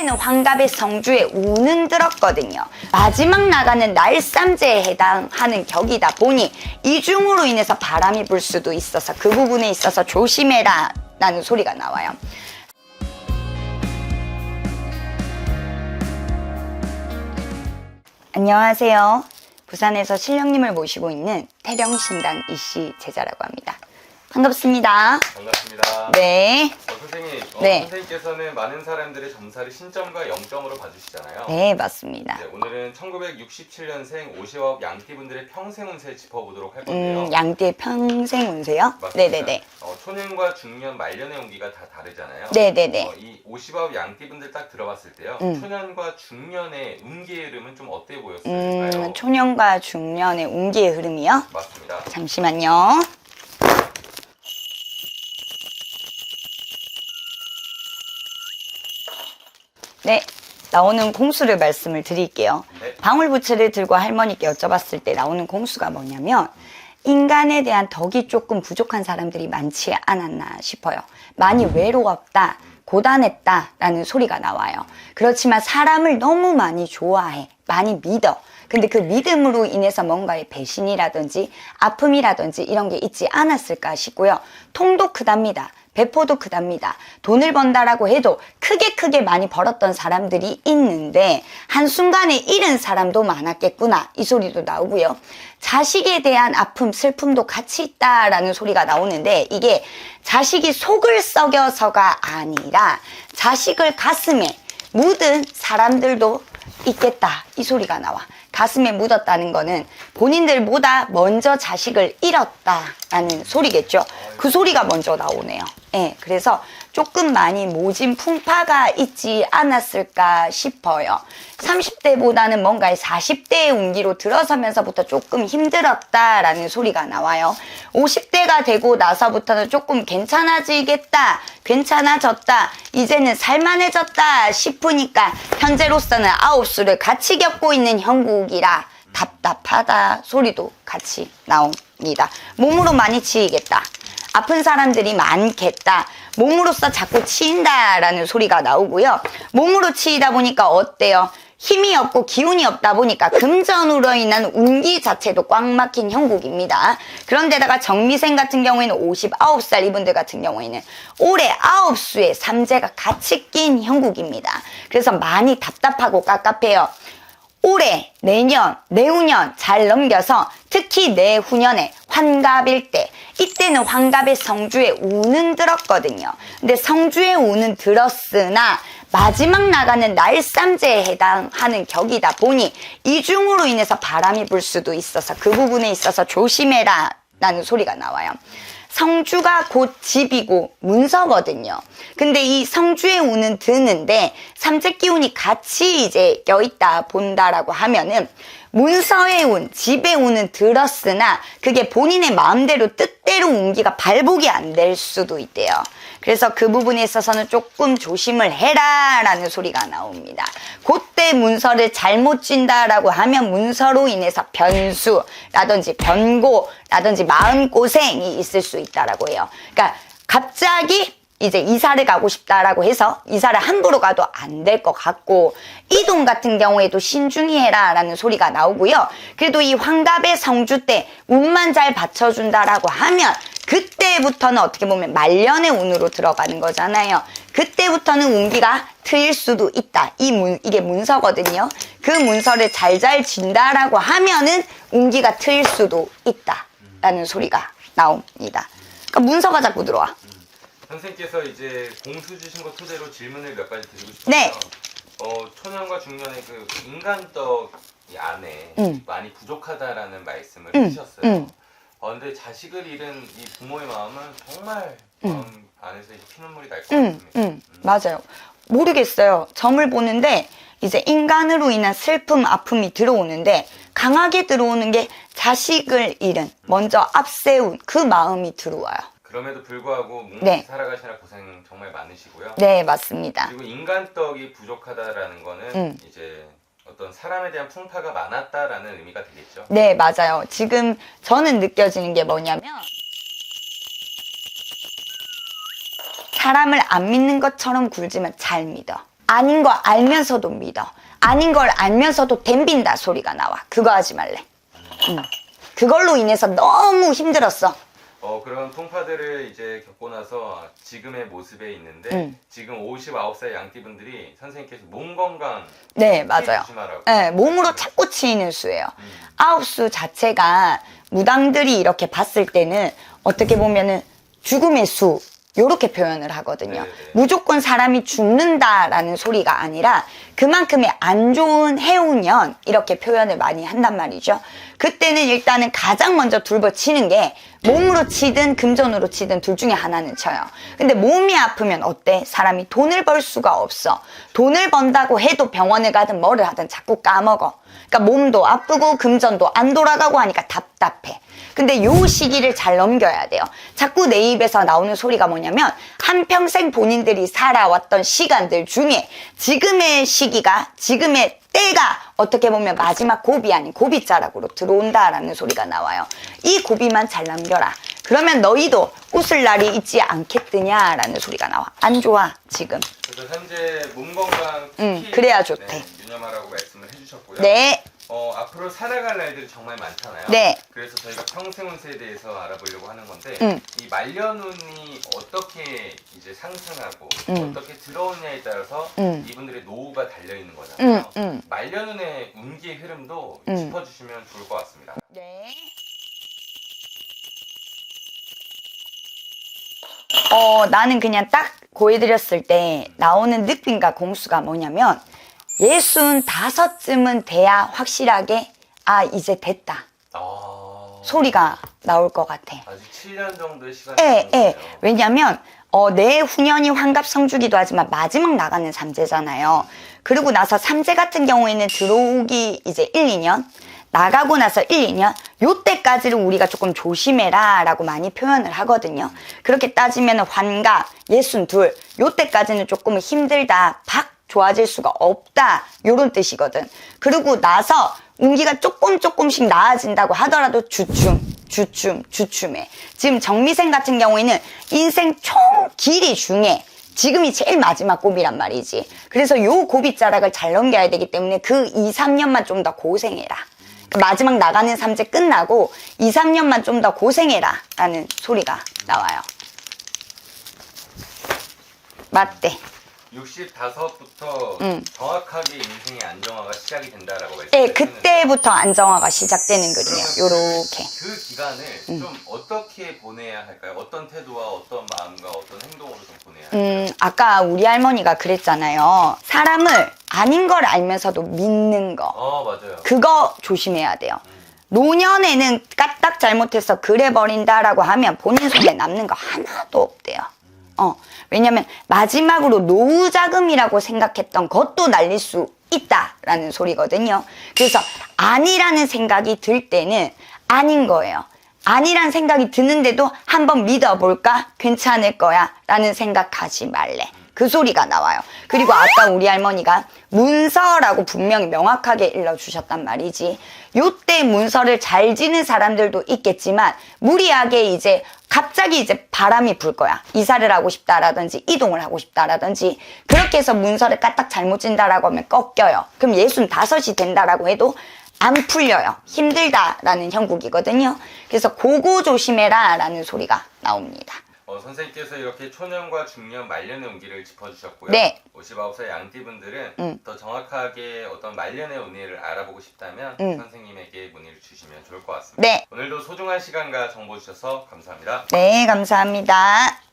이때는 환갑의 성주에 우는 들었거든요. 마지막 나가는 날쌈제에 해당하는 격이다 보니 이중으로 인해서 바람이 불 수도 있어서 그 부분에 있어서 조심해라 라는 소리가 나와요. 안녕하세요. 부산에서 신령님을 모시고 있는 태령신당 이씨 제자라고 합니다. 반갑습니다. 반갑습니다. 네. 선생님, 네. 선생님께서는 많은 사람들의 점사를 신점과 0점으로 봐주시잖아요. 네, 맞습니다. 네, 오늘은 1967년생 오시업 양띠분들의 평생 운세 짚어보도록 할 건데요. 양띠의 평생 운세요? 맞습니다. 네네네. 초년과 중년, 말년의 운기가 다 다르잖아요. 네네네. 이 오시업 양띠분들 딱 들어봤을 때요. 초년과 중년의 운기의 흐름은 좀 어때 보였을까요? 초년과 중년의 운기의 흐름이요? 맞습니다. 잠시만요. 네, 나오는 공수를 말씀을 드릴게요. 네. 방울부채를 들고 할머니께 여쭤봤을 때 나오는 공수가 뭐냐면 인간에 대한 덕이 조금 부족한 사람들이 많지 않았나 싶어요. 많이 외로웠다, 고단했다라는 소리가 나와요. 그렇지만 사람을 너무 많이 좋아해, 많이 믿어. 근데 그 믿음으로 인해서 뭔가의 배신이라든지 아픔이라든지 이런 게 있지 않았을까 싶고요. 통도 크답니다. 배포도 크답니다. 돈을 번다라고 해도 크게 많이 벌었던 사람들이 있는데 한순간에 잃은 사람도 많았겠구나 이 소리도 나오고요. 자식에 대한 아픔, 슬픔도 같이 있다라는 소리가 나오는데 이게 자식이 속을 썩여서가 아니라 자식을 가슴에 묻은 사람들도 있겠다 이 소리가 나와. 가슴에 묻었다는 거는 본인들보다 먼저 자식을 잃었다라는 소리겠죠. 그 소리가 먼저 나오네요. 예, 그래서 조금 많이 모진 풍파가 있지 않았을까 싶어요. 30대보다는 뭔가 40대의 운기로 들어서면서부터 조금 힘들었다라는 소리가 나와요. 50대가 되고 나서부터는 조금 괜찮아지겠다, 괜찮아졌다, 이제는 살만해졌다 싶으니까 현재로서는 9수를 같이 겪고 있는 형국이라 답답하다 소리도 같이 나옵니다. 몸으로 많이 치이겠다. 아픈 사람들이 많겠다. 몸으로써 자꾸 치인다라는 소리가 나오고요. 몸으로 치이다 보니까 어때요? 힘이 없고 기운이 없다 보니까 금전으로 인한 운기 자체도 꽉 막힌 형국입니다. 그런데다가 정미생 같은 경우에는 59살 이분들 같은 경우에는 올해 9수의 삼재가 같이 낀 형국입니다. 그래서 많이 답답하고 깝깝해요. 올해, 내년, 내후년 잘 넘겨서 특히 내후년에 환갑일 때 이때는 환갑의 성주에 우는 들었거든요. 근데 성주에 우는 들었으나 마지막 나가는 날쌈제에 해당하는 격이다 보니 이중으로 인해서 바람이 불 수도 있어서 그 부분에 있어서 조심해라 라는 소리가 나와요. 성주가 곧 집이고 문서거든요. 근데 이 성주에 우는 드는데 삼재 기운이 같이 이제 껴있다 본다라고 하면은 문서의 운, 집의 운은 들었으나 그게 본인의 마음대로 뜻대로 운기가 발복이 안 될 수도 있대요. 그래서 그 부분에 있어서는 조금 조심을 해라 라는 소리가 나옵니다. 그때 문서를 잘못 쥔다라고 하면 문서로 인해서 변수라든지 변고라든지 마음고생이 있을 수 있다라고 해요. 그러니까 갑자기 이제 이사를 가고 싶다라고 해서 이사를 함부로 가도 안 될 것 같고 이동 같은 경우에도 신중히 해라 라는 소리가 나오고요. 그래도 이 환갑의 성주 때 운만 잘 받쳐준다라고 하면 그때부터는 어떻게 보면 말년의 운으로 들어가는 거잖아요. 그때부터는 운기가 트일 수도 있다. 이게 문서거든요. 그 문서를 잘 진다라고 하면은 운기가 트일 수도 있다 라는 소리가 나옵니다. 그러니까 문서가 자꾸 들어와. 선생님께서 이제 공수 주신 것 토대로 질문을 몇 가지 드리고 싶어요. 네. 초년과 중년의 그 인간덕이 안에 많이 부족하다라는 말씀을 해주셨어요. 근데 자식을 잃은 이 부모의 마음은 정말 마음 안에서 피눈물이 날 것 같습니다. 맞아요. 모르겠어요. 점을 보는데 이제 인간으로 인한 슬픔, 아픔이 들어오는데 강하게 들어오는 게 자식을 잃은 먼저 앞세운 그 마음이 들어와요. 그럼에도 불구하고 묵묵히 네. 살아가시느라 고생 정말 많으시고요. 네, 맞습니다. 그리고 인간덕이 부족하다라는 거는 이제 어떤 사람에 대한 풍파가 많았다라는 의미가 되겠죠. 네, 맞아요. 지금 저는 느껴지는 게 뭐냐면 사람을 안 믿는 것처럼 굴지만 잘 믿어. 아닌 거 알면서도 믿어. 아닌 걸 알면서도 덤빈다 소리가 나와. 그거 하지 말래. 그걸로 인해서 너무 힘들었어. 그런 통파들을 이제 겪고 나서 지금의 모습에 있는데 지금 59살 양띠분들이 선생님께서 몸 건강 네, 맞아요. 조심하라고. 네, 몸으로 자꾸 치이는 수예요. 아홉수 자체가 무당들이 이렇게 봤을 때는 어떻게 보면은 죽음의 수 요렇게 표현을 하거든요. 네네. 무조건 사람이 죽는다라는 소리가 아니라 그만큼의 안 좋은 해운년 이렇게 표현을 많이 한단 말이죠. 그때는 일단은 가장 먼저 둘러치는 게 몸으로 치든 금전으로 치든 둘 중에 하나는 쳐요. 근데 몸이 아프면 어때? 사람이 돈을 벌 수가 없어. 돈을 번다고 해도 병원을 가든 뭐를 하든 자꾸 까먹어. 그러니까 몸도 아프고 금전도 안 돌아가고 하니까 답답해. 근데 요 시기를 잘 넘겨야 돼요. 자꾸 내 입에서 나오는 소리가 뭐냐면 한평생 본인들이 살아왔던 시간들 중에 지금의 시기가 지금의 때가 어떻게 보면 마지막 고비 아닌 고비자락으로 들어온다라는 소리가 나와요. 이 고비만 잘 남겨라. 그러면 너희도 웃을 날이 있지 않겠느냐라는 소리가 나와. 안 좋아 지금. 그래서 현재 몸 건강 특히 그래야 좋대. 네, 유념하라고 말씀을 해주셨고요. 네. 앞으로 살아갈 날들이 정말 많잖아요. 네. 그래서 저희가 평생 운세에 대해서 알아보려고 하는 건데 이 말년운이 어떻게 이제 상승하고 어떻게 들어오냐에 따라서 이분들의 노후가 달려 있는 거잖아요. 말년운의 운기의 흐름도 짚어주시면 좋을 것 같습니다. 네. 나는 그냥 딱 보여드렸을 때 나오는 느낌과 공수가 뭐냐면 65쯤은 돼야 확실하게 이제 됐다 소리가 나올 것 같아. 아직 7년 정도의 시간이 예. 왜냐면 내 후년이 환갑성주기도 하지만 마지막 나가는 삼재잖아요. 그리고 나서 삼재 같은 경우에는 들어오기 이제 1, 2년 나가고 나서 1, 2년 요때까지를 우리가 조금 조심해라 라고 많이 표현을 하거든요. 그렇게 따지면 환갑 62 요때까지는 조금 힘들다 박 좋아질 수가 없다 요런 뜻이거든. 그리고 나서 운기가 조금씩 나아진다고 하더라도 주춤해. 지금 정미생 같은 경우에는 인생 총 길이 중에 지금이 제일 마지막 고비란 말이지. 그래서 요 고비자락을 잘 넘겨야 되기 때문에 그 2, 3년만 좀 더 고생해라. 마지막 나가는 삼재 끝나고 2, 3년만 좀 더 고생해라 라는 소리가 나와요. 맞대. 65부터 정확하게 인생의 안정화가 시작이 된다라고 말씀을 네, 그때부터 안정화가 시작되는 거예요. 요렇게. 그 기간을 좀 어떻게 보내야 할까요? 어떤 태도와 어떤 마음과 어떤 행동으로 좀 보내야 할까요? 아까 우리 할머니가 그랬잖아요. 사람을 아닌 걸 알면서도 믿는 거. 맞아요. 그거 조심해야 돼요. 노년에는 까딱 잘못해서 그래버린다라고 하면 본인 손에 남는 거 하나도 없대요. 왜냐면 마지막으로 노후자금이라고 생각했던 것도 날릴 수 있다라는 소리거든요. 그래서 아니라는 생각이 들 때는 아닌 거예요. 아니란 생각이 드는데도 한번 믿어볼까? 괜찮을 거야 라는 생각하지 말래. 그 소리가 나와요. 그리고 아까 우리 할머니가 문서라고 분명히 명확하게 일러주셨단 말이지. 요때 문서를 잘 지는 사람들도 있겠지만 무리하게 이제 갑자기 이제 바람이 불 거야. 이사를 하고 싶다라든지 이동을 하고 싶다라든지 그렇게 해서 문서를 까딱 잘못 진다라고 하면 꺾여요. 그럼 65이 된다라고 해도 안 풀려요. 힘들다라는 형국이거든요. 그래서 그거 조심해라 라는 소리가 나옵니다. 선생님께서 이렇게 초년과 중년 말년의 운기를 짚어주셨고요. 네. 59살 양띠분들은 더 정확하게 어떤 말년의 운위를 알아보고 싶다면 선생님에게 문의를 주시면 좋을 것 같습니다. 네. 오늘도 소중한 시간과 정보 주셔서 감사합니다. 네, 감사합니다.